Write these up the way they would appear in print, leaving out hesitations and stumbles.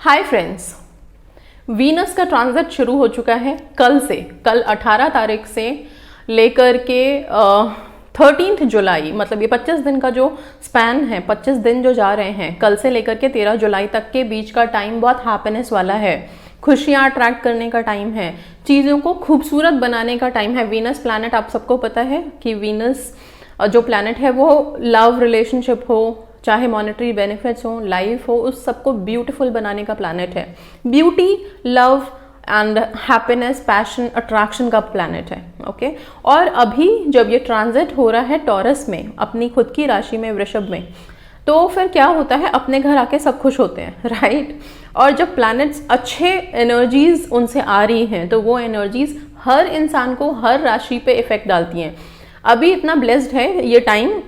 Hi friends, Venus का transit शुरू हो चुका है कल से। कल 18 तारीख से लेकर के 13 जुलाई, मतलब ये 25 दिन का जो स्पैन है, 25 दिन जो जा रहे हैं, कल से लेकर के 13 जुलाई तक के बीच का टाइम बहुत हैप्पीनेस वाला है। खुशियाँ अट्रैक्ट करने का टाइम है, चीज़ों को खूबसूरत बनाने का टाइम है। वीनस प्लैनेट, आप सबको पता है कि वीनस जो प्लैनेट है वो लव रिलेशनशिप हो, चाहे मॉनेटरी बेनिफिट्स हो, लाइफ हो, उस सबको ब्यूटीफुल बनाने का प्लैनेट है। Beauty, love and happiness, passion, attraction का प्लैनेट है। ओके, और अभी जब ये ट्रांजिट हो रहा है टॉरस में, अपनी खुद की राशि में, वृषभ में, तो फिर क्या होता है, अपने घर आके सब खुश होते हैं, राइट। और जब प्लैनेट्स अच्छे एनर्जीज उनसे आ रही हैं तो वो एनर्जीज हर इंसान को, हर राशि पे इफेक्ट डालती हैं। अभी इतना ब्लेस्ड है ये टाइम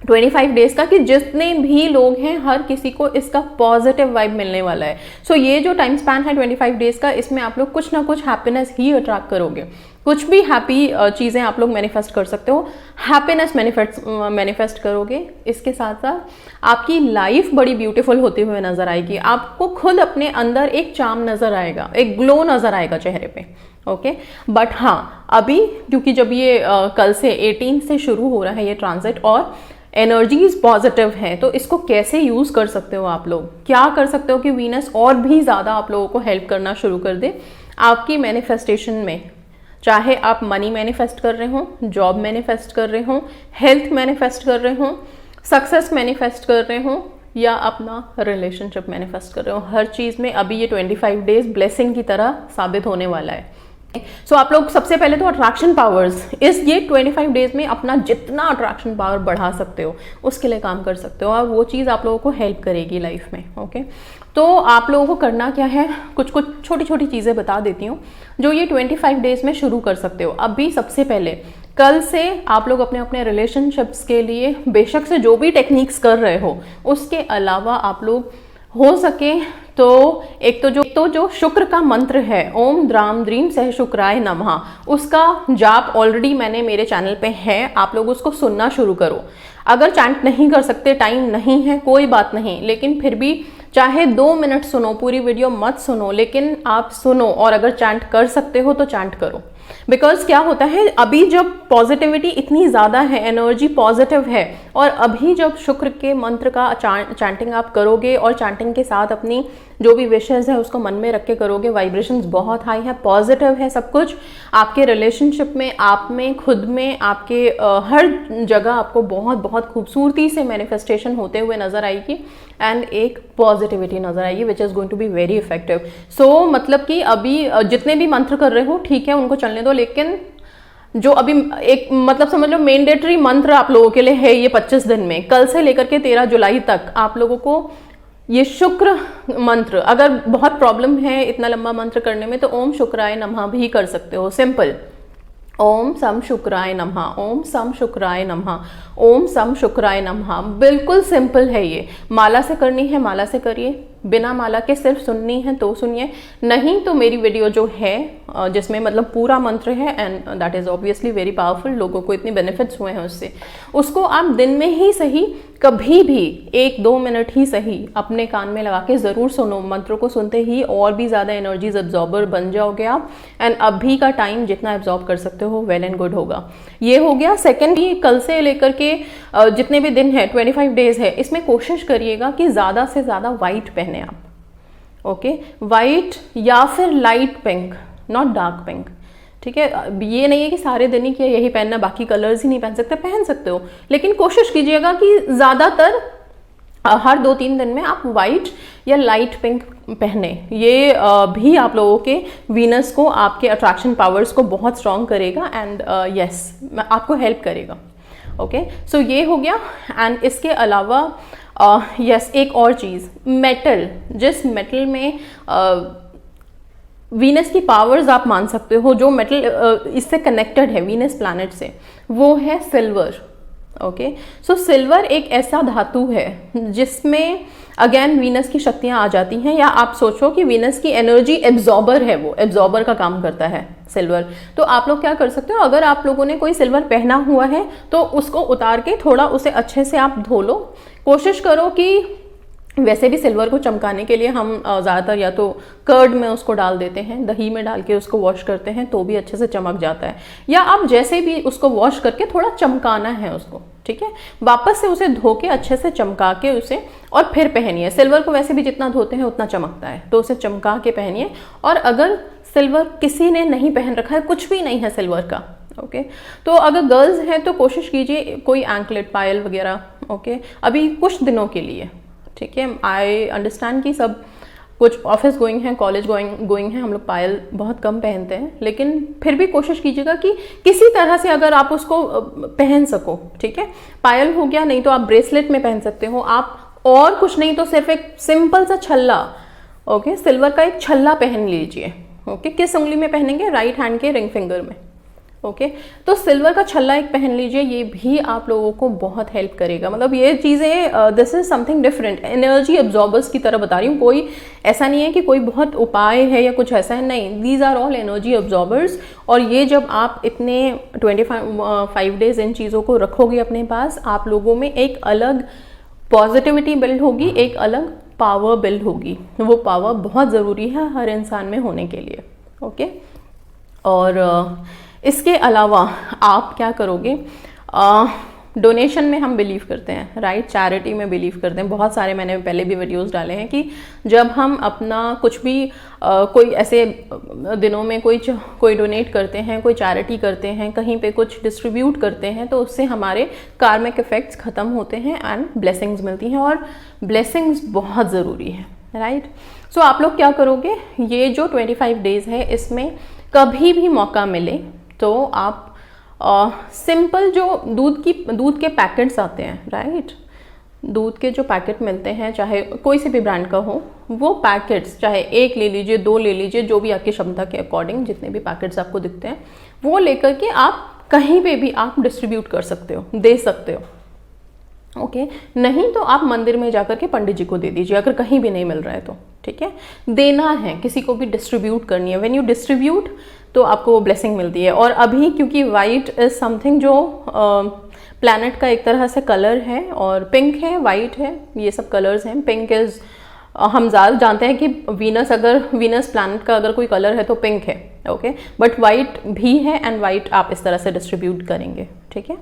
25 डेज का कि जितने भी लोग हैं हर किसी को इसका पॉजिटिव वाइब मिलने वाला है। सो ये जो टाइम स्पैन है 25 डेज का, इसमें आप लोग कुछ ना कुछ हैप्पीनेस ही अट्रैक्ट करोगे। कुछ भी हैप्पी चीज़ें आप लोग मैनिफेस्ट कर सकते हो, हैप्पीनेस मैनिफेस्ट करोगे। इसके साथ साथ आपकी लाइफ बड़ी ब्यूटीफुल होती हुई नजर आएगी। आपको खुद अपने अंदर एक चार्म नजर आएगा, एक ग्लो नजर आएगा चेहरे पे। ओके, बट हाँ, अभी क्योंकि जब ये कल से 18 से शुरू हो रहा है ये ट्रांजिट और एनर्जीज पॉजिटिव हैं, तो इसको कैसे यूज कर सकते हो आप लोग, क्या कर सकते हो कि वीनस और भी ज़्यादा आप लोगों को हेल्प करना शुरू कर दे आपकी मैनिफेस्टेशन में। चाहे आप मनी मैनिफेस्ट कर रहे हो, जॉब मैनिफेस्ट कर रहे हो, हेल्थ मैनिफेस्ट कर रहे हो, सक्सेस मैनिफेस्ट कर रहे हो, या अपना रिलेशनशिप मैनिफेस्ट कर रहे हो, हर चीज़ में अभी ये 25 डेज ब्लेसिंग की तरह साबित होने वाला है। सो आप लोग सबसे पहले तो अट्रैक्शन पावर्स, ये 25 डेज में अपना जितना अट्रैक्शन पावर बढ़ा सकते हो उसके लिए काम कर सकते हो, और वो चीज़ आप लोगों को हेल्प करेगी लाइफ में। ओके, तो आप लोगों को करना क्या है, कुछ छोटी छोटी चीज़ें बता देती हूँ जो ये 25 डेज में शुरू कर सकते हो। अभी सबसे पहले कल से आप लोग अपने अपने रिलेशनशिप्स के लिए बेशक से जो भी टेक्निक्स कर रहे हो, उसके अलावा आप लोग हो सके तो एक तो जो शुक्र का मंत्र है, ओम द्राम द्रीम सह शुक्राय नमः, उसका जाप ऑलरेडी मैंने मेरे चैनल पे है, आप लोग उसको सुनना शुरू करो। अगर चैंट नहीं कर सकते, टाइम नहीं है, कोई बात नहीं, लेकिन फिर भी चाहे 2 मिनट सुनो, पूरी वीडियो मत सुनो, लेकिन आप सुनो, और अगर चैंट कर सकते हो तो चैंट करो। बिकॉज क्या होता है, अभी जब पॉजिटिविटी इतनी ज़्यादा है, एनर्जी पॉजिटिव है, और अभी जब शुक्र के मंत्र का चैंटिंग आप करोगे और चैंटिंग के साथ अपनी जो भी विशेष है उसको मन में रख के करोगे, वाइब्रेशंस बहुत हाई है, पॉजिटिव है सब कुछ। आपके रिलेशनशिप में, आप में, खुद में, आपके हर जगह आपको बहुत बहुत खूबसूरती से मैनिफेस्टेशन होते हुए नजर आएगी, एंड एक पॉजिटिविटी नजर आएगी which is going to be very effective. So मतलब कि अभी जितने भी मंत्र कर रहे हो, ठीक है, उनको चलने दो, लेकिन जो अभी एक मतलब समझ लो मैंडेटरी मंत्र आप लोगों के लिए है ये 25 दिन में, कल से लेकर के 13 जुलाई तक आप लोगों को ये शुक्र मंत्र, अगर बहुत प्रॉब्लम है इतना लंबा मंत्र करने में, तो ओम शुक्राय नमः भी कर सकते हो। सिंपल, ओम सम शुक्राय नमः, ओम सम शुक्राय नमः, ओम सम शुक्राय नमः, बिल्कुल सिंपल है ये। माला से करनी है माला से करिए, बिना माला के सिर्फ सुननी है तो सुनिए, नहीं तो मेरी वीडियो जो है जिसमें मतलब पूरा मंत्र है, and that is obviously very powerful, लोगों को इतने बेनिफिट्स हुए हैं उससे, उसको आप दिन में ही सही, कभी भी 1-2 मिनट ही सही अपने कान में लगा के जरूर सुनो। मंत्रों को सुनते ही और भी ज्यादा एनर्जीज एब्जॉर्बर बन जाओगे आप, एंड अभी का टाइम जितना एब्जॉर्ब कर सकते हो वेल एंड गुड होगा। ये हो गया। सेकेंड, कल से लेकर के जितने भी दिन है 25 डेज है, इसमें कोशिश करिएगा कि ज्यादा से ज्यादा व्हाइट पहने आप। ओके, व्हाइट या फिर light pink, not dark pink, ठीक है। ये नहीं है कि सारे दिन ही यही पहनना, बाकी कलर्स ही नहीं पहन सकते, पहन सकते हो, लेकिन कोशिश कीजिएगा कि ज्यादातर हर 2-3 दिन में आप व्हाइट या लाइट पिंक पहने। ये भी आप लोगों के वीनस को, आपके अट्रैक्शन पावर्स को बहुत स्ट्रॉन्ग करेगा, एंड यस आपको हेल्प करेगा। ओके, सो ये हो गया। एंड इसके अलावा यस एक और चीज़, मेटल, जिस मेटल में वीनस की पावर्स आप मान सकते हो, जो मेटल इससे कनेक्टेड है वीनस प्लैनेट से, वो है सिल्वर। ओके, सो सिल्वर एक ऐसा धातु है जिसमें अगेन वीनस की शक्तियां आ जाती हैं, या आप सोचो कि वीनस की एनर्जी एब्जॉर्बर है, वो एब्जॉर्बर का काम करता है सिल्वर। तो आप लोग क्या कर सकते हो, अगर आप लोगों ने कोई सिल्वर पहना हुआ है तो उसको उतार के थोड़ा उसे अच्छे से आप धो लो। कोशिश करो कि वैसे भी सिल्वर को चमकाने के लिए हम ज़्यादातर या तो कर्ड में उसको डाल देते हैं, दही में डाल के उसको वॉश करते हैं तो भी अच्छे से चमक जाता है, या आप जैसे भी उसको वॉश करके थोड़ा चमकाना है उसको, ठीक है, वापस से उसे धो के अच्छे से चमका के उसे और फिर पहनिए। सिल्वर को वैसे भी जितना धोते हैं उतना चमकता है, तो उसे चमका के पहनिए। और अगर सिल्वर किसी ने नहीं पहन रखा है, कुछ भी नहीं है सिल्वर का, ओके, तो अगर गर्ल्स हैं तो कोशिश कीजिए कोई एंकलेट पायल वगैरह, ओके, अभी कुछ दिनों के लिए, ठीक है। आई अंडरस्टैंड कि सब कुछ ऑफिस गोइंग हैं, कॉलेज गोइंग हैं, हम लोग पायल बहुत कम पहनते हैं, लेकिन फिर भी कोशिश कीजिएगा कि किसी तरह से अगर आप उसको पहन सको, ठीक है। पायल हो गया, नहीं तो आप ब्रेसलेट में पहन सकते हो आप, और कुछ नहीं तो सिर्फ एक सिंपल सा छल्ला, ओके, सिल्वर का एक छल्ला पहन लीजिए, ओके। किस उंगली में पहनेंगे? राइट हैंड के रिंग फिंगर में, ओके। तो सिल्वर का छल्ला एक पहन लीजिए, ये भी आप लोगों को बहुत हेल्प करेगा। मतलब ये चीज़ें, this is something different, energy absorbers की तरह बता रही हूँ। कोई ऐसा नहीं है कि कोई बहुत उपाय है या कुछ ऐसा है, नहीं, these are all energy absorbers. और ये जब आप इतने 25 डेज इन चीज़ों को रखोगे अपने पास, आप लोगों में एक अलग पॉजिटिविटी बिल्ड होगी, एक अलग पावर बिल्ड होगी। वो पावर बहुत ज़रूरी है हर इंसान में होने के लिए, ओके। और इसके अलावा आप क्या करोगे? डोनेशन में हम बिलीव करते हैं, राइट, चैरिटी में बिलीव करते हैं। बहुत सारे मैंने पहले भी वीडियोस डाले हैं कि जब हम अपना कुछ भी कोई ऐसे दिनों में कोई डोनेट करते हैं, कोई चैरिटी करते हैं, कहीं पे कुछ डिस्ट्रीब्यूट करते हैं, तो उससे हमारे कार्मिक इफेक्ट्स ख़त्म होते हैं एंड ब्लेसिंग्स मिलती हैं, और ब्लेसिंग्स बहुत ज़रूरी है, राइट। सो आप लोग क्या करोगे? ये जो 25 डेज है, इसमें कभी भी मौका मिले तो आप सिंपल जो दूध के पैकेट्स आते हैं, राइट, दूध के जो पैकेट मिलते हैं, चाहे कोई से भी ब्रांड का हो, वो पैकेट्स चाहे 1 ले लीजिए, 2 ले लीजिए, जो भी आपकी क्षमता के अकॉर्डिंग जितने भी पैकेट्स आपको दिखते हैं, वो लेकर के आप कहीं पे भी आप डिस्ट्रीब्यूट कर सकते हो, दे सकते हो, ओके। नहीं तो आप मंदिर में जाकर के पंडित जी को दे दीजिए, अगर कहीं भी नहीं मिल रहा है तो, ठीक है। देना है, किसी को भी डिस्ट्रीब्यूट करनी है। व्हेन यू डिस्ट्रीब्यूट तो आपको वो ब्लेसिंग मिलती है। और अभी क्योंकि वाइट इज समथिंग जो प्लैनेट का एक तरह से कलर है, और पिंक है, वाइट है, ये सब कलर्स हैं। पिंक इज, हम ज़्यादा जानते हैं कि वीनस प्लैनेट का अगर कोई कलर है तो पिंक है, ओके, बट वाइट भी है, एंड वाइट आप इस तरह से डिस्ट्रीब्यूट करेंगे, ठीक है।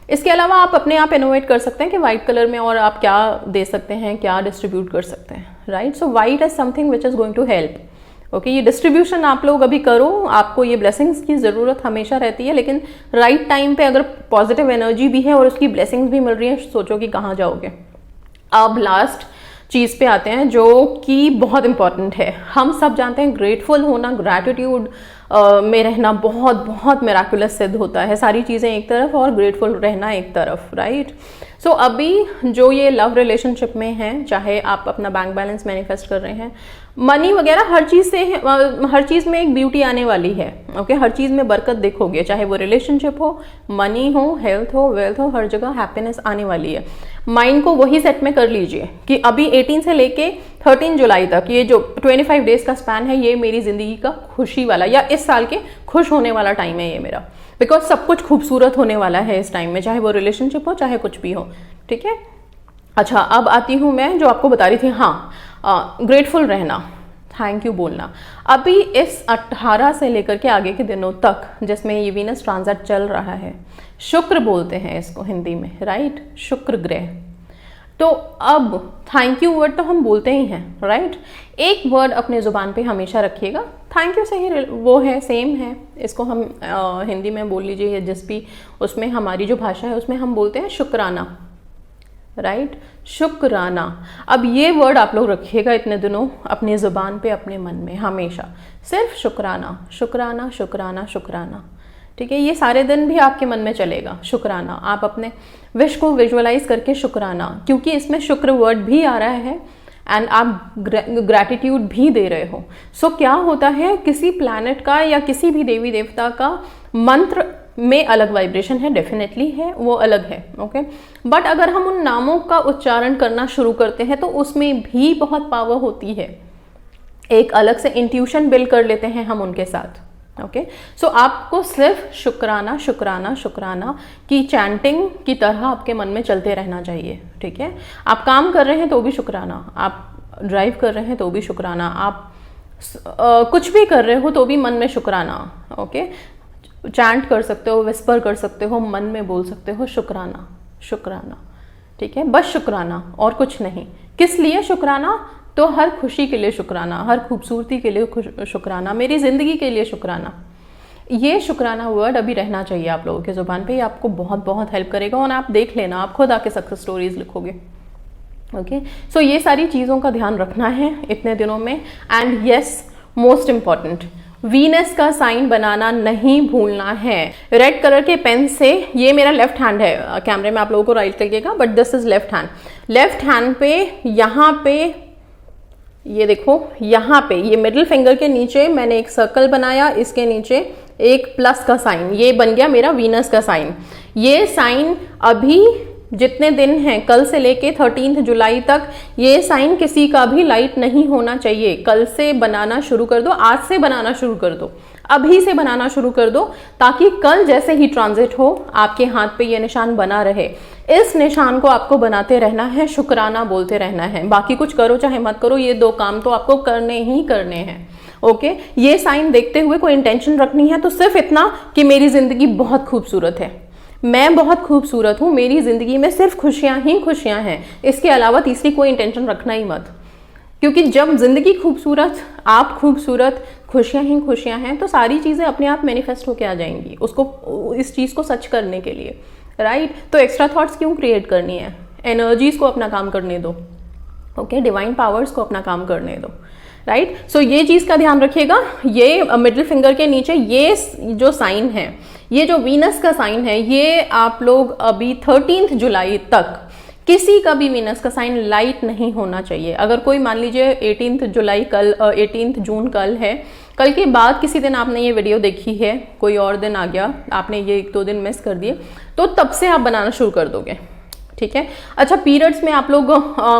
इसके अलावा आप अपने आप इनोवेट कर सकते हैं कि वाइट कलर में और आप क्या दे सकते हैं, क्या डिस्ट्रीब्यूट कर सकते हैं, right. So white is something which is going to help, okay. ये डिस्ट्रीब्यूशन आप लोग अभी करो, आपको ये ब्लेसिंग्स की ज़रूरत हमेशा रहती है, लेकिन राइट टाइम पे अगर पॉजिटिव एनर्जी भी है और उसकी ब्लेसिंग्स भी मिल रही है, सोचो कि कहाँ जाओगे। अब लास्ट चीज़ पे आते हैं जो कि बहुत इंपॉर्टेंट है। हम सब जानते हैं ग्रेटफुल होना, ग्रैटिट्यूड में रहना बहुत बहुत मिराकुलस सिद्ध होता है। सारी चीज़ें एक तरफ और ग्रेटफुल रहना एक तरफ, राइट। सो अभी जो ये लव रिलेशनशिप में हैं, चाहे आप अपना बैंक बैलेंस मैनिफेस्ट कर रहे हैं, मनी वगैरह, हर चीज़ में एक ब्यूटी आने वाली है, ओके। हर चीज़ में बरकत देखोगे, चाहे वो रिलेशनशिप हो, मनी हो, हेल्थ हो, वेल्थ हो, हर जगह हैप्पीनेस आने वाली है। माइंड को वही सेट में कर लीजिए कि अभी 18 से लेके 13 जुलाई तक ये जो 25 डेज का स्पैन है, ये मेरी ज़िंदगी का खुशी वाला या इस साल के खुश होने वाला टाइम है ये मेरा, बिकॉज सब कुछ खूबसूरत होने वाला है इस टाइम में, चाहे वो रिलेशनशिप हो, चाहे कुछ भी हो, ठीक है। अच्छा, अब आती हूँ मैं जो आपको बता रही थी, हाँ, ग्रेटफुल रहना, थैंक यू बोलना। अभी इस 18 से लेकर के आगे के दिनों तक जिसमें ये वीनस ट्रांजिट चल रहा है, शुक्र बोलते हैं इसको हिंदी में, राइट, शुक्र ग्रह। तो अब थैंक यू वर्ड तो हम बोलते ही हैं, राइट। एक वर्ड अपने ज़ुबान पे हमेशा रखिएगा, थैंक यू से ही वो है, सेम है, इसको हम हिंदी में बोल लीजिए या जिस भी उसमें हमारी जो भाषा है उसमें हम बोलते हैं शुक्राना, राइट, शुक्राना। अब ये वर्ड आप लोग रखिएगा इतने दिनों अपने ज़ुबान पे, अपने मन में हमेशा, सिर्फ शुक्राना, शुक्राना, शुक्राना, शुक्राना, ठीक है। ये सारे दिन भी आपके मन में चलेगा शुक्राना। आप अपने विश को विजुअलाइज करके शुक्राना, क्योंकि इसमें शुक्र वर्ड भी आ रहा है एंड आप ग्रैटिट्यूड भी दे रहे हो। सो क्या होता है, किसी प्लैनेट का या किसी भी देवी देवता का मंत्र में अलग वाइब्रेशन है, डेफिनेटली है, वो अलग है, ओके। बट अगर हम उन नामों का उच्चारण करना शुरू करते हैं तो उसमें भी बहुत पावर होती है, एक अलग से इंट्यूशन बिल्ड कर लेते हैं हम उनके साथ, ओके सो आपको सिर्फ शुक्राना शुक्राना शुक्राना की चैंटिंग की तरह आपके मन में चलते रहना चाहिए, ठीक है। आप काम कर रहे हैं तो भी शुक्राना, आप ड्राइव कर रहे हैं तो भी शुक्राना, आप कुछ भी कर रहे हो तो भी मन में शुक्राना, ओके। चैंट कर सकते हो, विस्पर कर सकते हो, मन में बोल सकते हो शुक्राना शुक्राना, ठीक है। बस शुक्राना और कुछ नहीं। किस लिए शुक्राना? तो हर खुशी के लिए शुक्राना, हर खूबसूरती के लिए शुक्राना, मेरी ज़िंदगी के लिए शुक्राना। ये शुक्राना वर्ड अभी रहना चाहिए आप लोगों के ज़ुबान पे, ये आपको बहुत बहुत हेल्प करेगा। और आप देख लेना, आप खुद आके सक्सेस स्टोरीज लिखोगे, ओके। सो ये सारी चीज़ों का ध्यान रखना है इतने दिनों में। And yes, most important, Venus का साइन बनाना नहीं भूलना है। रेड कलर के पेन से, ये मेरा लेफ्ट हैंड है, कैमरे में आप लोगों को राइट लगेगा, but this is left hand. Left hand पे यहाँ पे ये देखो, यहाँ पे ये मिडिल फिंगर के नीचे मैंने एक सर्कल बनाया, इसके नीचे एक प्लस का साइन, ये बन गया मेरा वीनस का साइन। ये साइन अभी जितने दिन हैं, कल से लेके 13 जुलाई तक, ये साइन किसी का भी लाइट नहीं होना चाहिए। कल से बनाना शुरू कर दो, आज से बनाना शुरू कर दो, अभी से बनाना शुरू कर दो, ताकि कल जैसे ही ट्रांजिट हो आपके हाथ पे ये निशान बना रहे। इस निशान को आपको बनाते रहना है, शुक्राना बोलते रहना है। बाकी कुछ करो चाहे मत करो, ये दो काम तो आपको करने ही करने हैं, ओके। ये साइन देखते हुए कोई इंटेंशन रखनी है तो सिर्फ इतना कि मेरी जिंदगी बहुत खूबसूरत है, मैं बहुत खूबसूरत हूँ, मेरी जिंदगी में सिर्फ खुशियां ही खुशियां हैं। इसके अलावा तीसरी कोई इंटेंशन रखना ही मत, क्योंकि जब जिंदगी खूबसूरत, आप खूबसूरत, खुशियां ही खुशियां हैं, तो सारी चीजें अपने आप मैनिफेस्ट होके आ जाएंगी उसको, इस चीज को सच करने के लिए, राइट। तो एक्स्ट्रा थॉट्स क्यों क्रिएट करनी है? एनर्जीज को अपना काम करने दो, ओके। डिवाइन पावर्स को अपना काम करने दो, राइट। सो ये चीज का ध्यान रखिएगा। ये मिडिल फिंगर के नीचे ये जो साइन है, ये जो वीनस का साइन है, ये आप लोग अभी 13 जुलाई तक किसी का भी वीनस का साइन लाइट नहीं होना चाहिए। अगर कोई मान लीजिए 18 जुलाई कल, 18 जून कल है, कल के बाद किसी दिन आपने ये वीडियो देखी है, कोई और दिन आ गया, आपने ये 1-2 दिन मिस कर दिए, तो तब से आप बनाना शुरू कर दोगे, ठीक है। अच्छा, पीरियड्स में आप लोग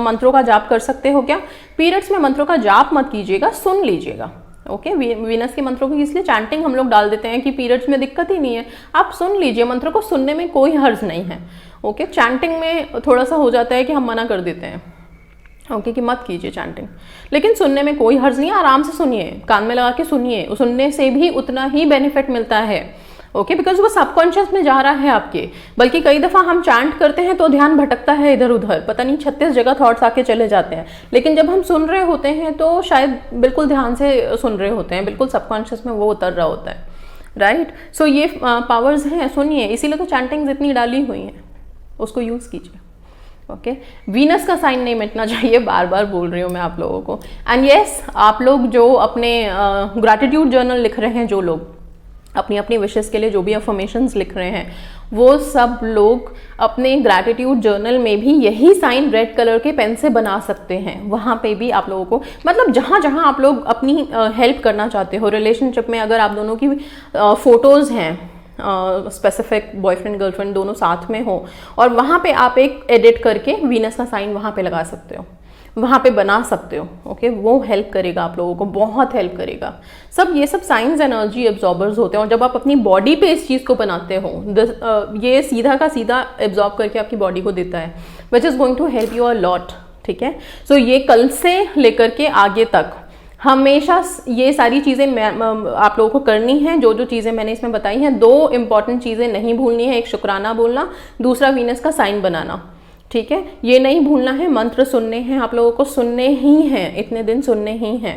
मंत्रों का जाप कर सकते हो क्या? पीरियड्स में मंत्रों का जाप मत कीजिएगा, सुन लीजिएगा, ओके। वीनस के मंत्रों की इसलिए चैंटिंग हम लोग डाल देते हैं कि पीरियड्स में दिक्कत ही नहीं है, आप सुन लीजिए, मंत्रों को सुनने में कोई हर्ज नहीं है, ओके। चैंटिंग में थोड़ा सा हो जाता है कि हम मना कर देते हैं, ओके, कि मत कीजिए चैंटिंग, लेकिन सुनने में कोई हर्ज नहीं है, आराम से सुनिए, कान में लगा के सुनिए, सुनने से भी उतना ही बेनिफिट मिलता है, ओके, बिकॉज वो सबकॉन्शियस में जा रहा है आपके। बल्कि कई दफा हम चैंट करते हैं तो ध्यान भटकता है इधर उधर, पता नहीं 36 जगह थॉट्स आके चले जाते हैं, लेकिन जब हम सुन रहे होते हैं तो शायद बिल्कुल ध्यान से सुन रहे होते हैं, बिल्कुल सबकॉन्शियस में वो उतर रहा होता है, राइट। सो ये पावर्स हैं, सुनिए, इसीलिए तो चैंटिंग्स इतनी डाली हुई हैं, उसको यूज कीजिए, ओके। वीनस का साइन नहीं मिटना चाहिए, बार बार बोल रही हूँ मैं आप लोगों को। एंड यस, आप लोग जो अपने ग्रैटिट्यूड जर्नल लिख रहे हैं, जो लोग अपनी अपनी विशेस के लिए जो भी अफर्मेशंस लिख रहे हैं, वो सब लोग अपने ग्रैटिट्यूड जर्नल में भी यही साइन रेड कलर के पेन से बना सकते हैं। वहाँ पे भी आप लोगों को, मतलब जहाँ जहाँ आप लोग अपनी हेल्प करना चाहते हो, रिलेशनशिप में अगर आप दोनों की फोटोज़ हैं, स्पेसिफिक बॉयफ्रेंड गर्लफ्रेंड दोनों साथ में हो, और वहाँ पे आप एक एडिट करके वीनस का साइन वहाँ पे लगा सकते हो, वहाँ पे बना सकते हो, ओके। वो हेल्प करेगा आप लोगों को, बहुत हेल्प करेगा। ये सब साइंस एनर्जी एब्जॉर्बर्स होते हैं, और जब आप अपनी बॉडी पे इस चीज़ को बनाते हो, ये सीधा का सीधा एब्जॉर्ब करके आपकी बॉडी को देता है, which is going to help you a lot, ठीक है। सो ये कल से लेकर के आगे तक हमेशा ये सारी चीज़ें आप लोगों को करनी है, जो जो चीज़ें मैंने इसमें बताई हैं। 2 इंपॉर्टेंट चीज़ें नहीं भूलनी है, एक शुक्राना बोलना, दूसरा वीनस का साइन बनाना, ठीक है। ये नहीं भूलना है, मंत्र सुनने हैं आप लोगों को, सुनने ही हैं, इतने दिन सुनने ही हैं,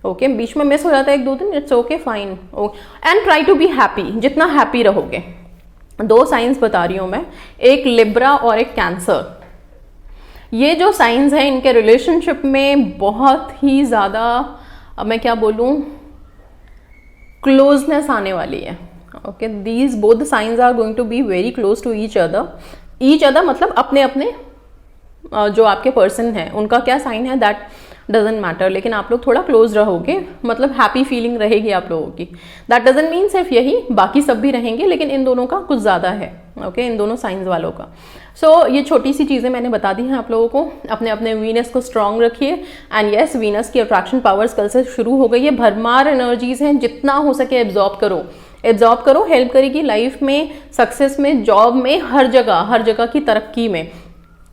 ओके। बीच में मिस हो जाता है 1-2 दिन, it's okay, fine, and try to be happy, जितना हैप्पी रहोगे। 2 साइंस बता रही हूँ मैं, एक लिब्रा और एक कैंसर। ये जो साइंस हैं, इनके रिलेशनशिप में बहुत ही ज़्यादा, अब मैं क्या बोलूँ, क्लोजनेस आने वाली है, okay. These both science are going to be very close to each other मतलब अपने अपने जो आपके पर्सन हैं उनका क्या साइन है, डजेंट मैटर, लेकिन आप लोग थोड़ा क्लोज रहोगे, मतलब हैप्पी फीलिंग रहेगी आप लोगों की। दैट डजेंट मीन सिर्फ यही, बाकी सब भी रहेंगे, लेकिन इन दोनों का कुछ ज़्यादा है। ओके, इन दोनों साइंस वालों का। सो ये छोटी सी चीज़ें मैंने बता दी हैं आप लोगों को। अपने अपने वीनस को स्ट्रांग रखिए। एंड यस, वीनस की अट्रैक्शन पावर्स कल से शुरू हो गई है। भरमार एनर्जीज हैं, जितना हो सके एब्जॉर्ब करो, हेल्प करेगी लाइफ में, सक्सेस में, जॉब में, हर जगह की तरक्की में।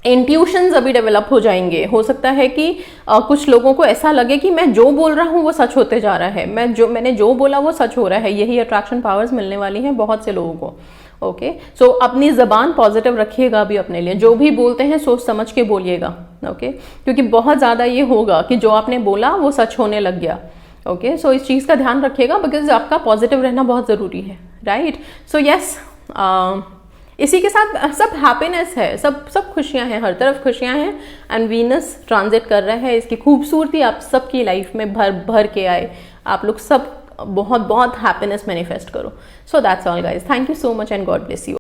इंट्यूशंस अभी डेवलप हो जाएंगे। हो सकता है कि कुछ लोगों को ऐसा लगे कि मैं जो बोल रहा हूँ वो सच होते जा रहा है, मैंने जो बोला वो सच हो रहा है। यही अट्रैक्शन पावर्स मिलने वाली हैं बहुत से लोगों को। ओके, सो अपनी जबान पॉजिटिव रखिएगा अभी अपने लिए। जो भी बोलते हैं सोच समझ के बोलिएगा। ओके, क्योंकि बहुत ज़्यादा ये होगा कि जो आपने बोला वो सच होने लग गया। ओके, सो इस चीज़ का ध्यान रखिएगा, बिकॉज आपका पॉजिटिव रहना बहुत ज़रूरी है। राइट, सो यस, इसी के साथ सब हैप्पीनेस है, सब खुशियां हैं, हर तरफ खुशियां हैं। एंड वीनस ट्रांजिट कर रहा है, इसकी खूबसूरती आप सबकी लाइफ में भर के आए। आप लोग सब बहुत हैप्पीनेस मैनिफेस्ट करो। So that's all guys, thank you so much and God bless you.